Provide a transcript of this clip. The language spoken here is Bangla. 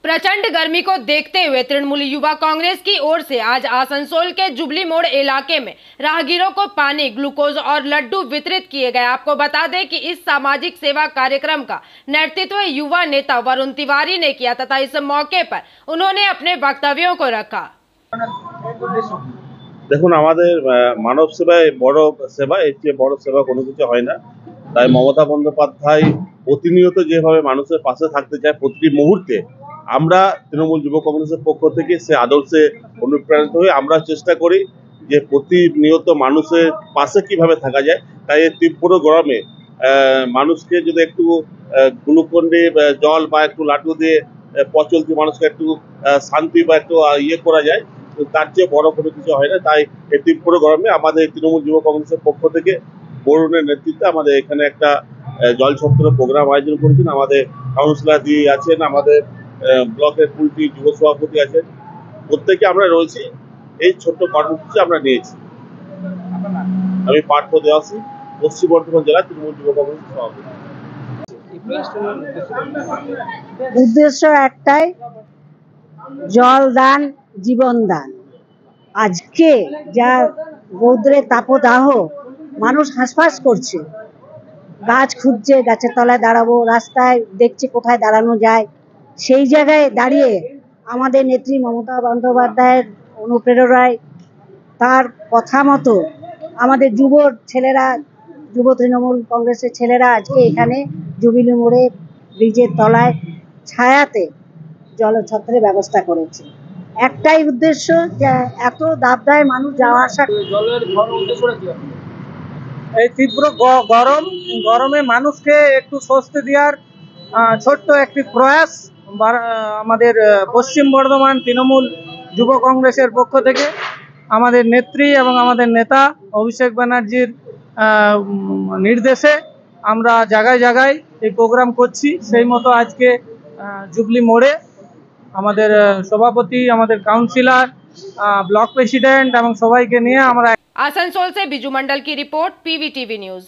प्रचंड गर्मी को देखते हुए तृणमूल युवा कांग्रेस की ओर से आज आसनसोल के जुबली मोड़ इलाके में राहगीरों को पानी, ग्लूकोज और लड्डू वितरित किए गए। आपको बता दें कि इस सामाजिक सेवा कार्यक्रम का नेतृत्व युवा नेता वरुण तिवारी ने किया तथा इस मौके पर उन्होंने अपने वक्तव्यों को रखा। দেখুন, আমাদের মানব সেবায় বড় সেবা, এর চেয়ে বড় সেবা কোনো কিছু হয় না। তাই মমতা বন্দ্যোপাধ্যায় প্রতিনিয়ত যেভাবে মানুষের পাশে থাকতে চায় প্রতিটি মুহূর্তে, আমরা তৃণমূল যুব কংগ্রেসের পক্ষ থেকে সে আদর্শে অনুপ্রাণিত হয়ে আমরা চেষ্টা করি যে প্রতিনিয়ত মানুষের পাশে কিভাবে থাকা যায়। তাই এই তীব্র গরমে মানুষকে যদি একটু গ্লুকন ডি জল বা একটু লাড্ডু দিয়ে পথ চলতি মানুষকে একটু শান্তি বা একটু করা যায়, তার চেয়ে বড় কোনো কিছু হয় না। তাই এই তীব্র গরমে আমাদের তৃণমূল যুব কংগ্রেসের পক্ষ থেকে বরুণের নেতৃত্বে আমাদের এখানে একটা জল ছত্রের প্রোগ্রাম আয়োজন করেছেন। আমাদের কাউন্সিলর দিয়ে আছেন, আমাদের ব্লকের কুলটি যুব সভাপতি আছেন, প্রত্যেকে আমরা রয়েছি। এই ছোট্ট কর্মসূচি আমরা নিয়েছি। আমি পার্থ দেওয়াসী, পশ্চিম বর্ধমান জেলা তৃণমূল যুব কংগ্রেসের সভাপতি। উদ্দেশ্য একটাই, জল দান জীবন দান। আজকে যা রৌদ্রের তাপদাহ, মানুষ হাঁসফাঁস করছে, গাছ খুঁজছে, গাছের তলায় দাঁড়াবো, রাস্তায় দেখছে কোথায় দাঁড়ানো যায়। সেই জায়গায় দাঁড়িয়ে আমাদের নেত্রী মমতা বন্দ্যোপাধ্যায়ের অনুপ্রেরণায়, তার কথা মতো আমাদের যুব ছেলেরা, যুব তৃণমূল কংগ্রেসের ছেলেরা আজকে এখানে জুবিলি মোড়ে ব্রিজের তলায় ছায়াতে জলছত্রের ব্যবস্থা করেছে। একটাই উদ্দেশ্য, যে এত দাবদাহে মানুষ যাওয়া আসা। এই তীব্র গরমে মানুষকে একটু স্বস্তি দেওয়ার ছোট্ট একটি প্রয়াস আমাদের পশ্চিম বর্ধমান তৃণমূল যুব কংগ্রেসের পক্ষ থেকে আমাদের নেত্রী এবং আমাদের নেতা অভিষেক ব্যানার্জির নির্দেশে আমরা জায়গায় জায়গায় এই প্রোগ্রাম করছি। সেই মতো আজকে জুবলি মোড়ে আমাদের সভাপতি, আমাদের কাউন্সিলর, ब्लॉक प्रेसिडेंट এবং সবাইকে নিয়ে আমরা। आसनसोल से बिजू मंडल की रिपोर्ट, PVTV न्यूज।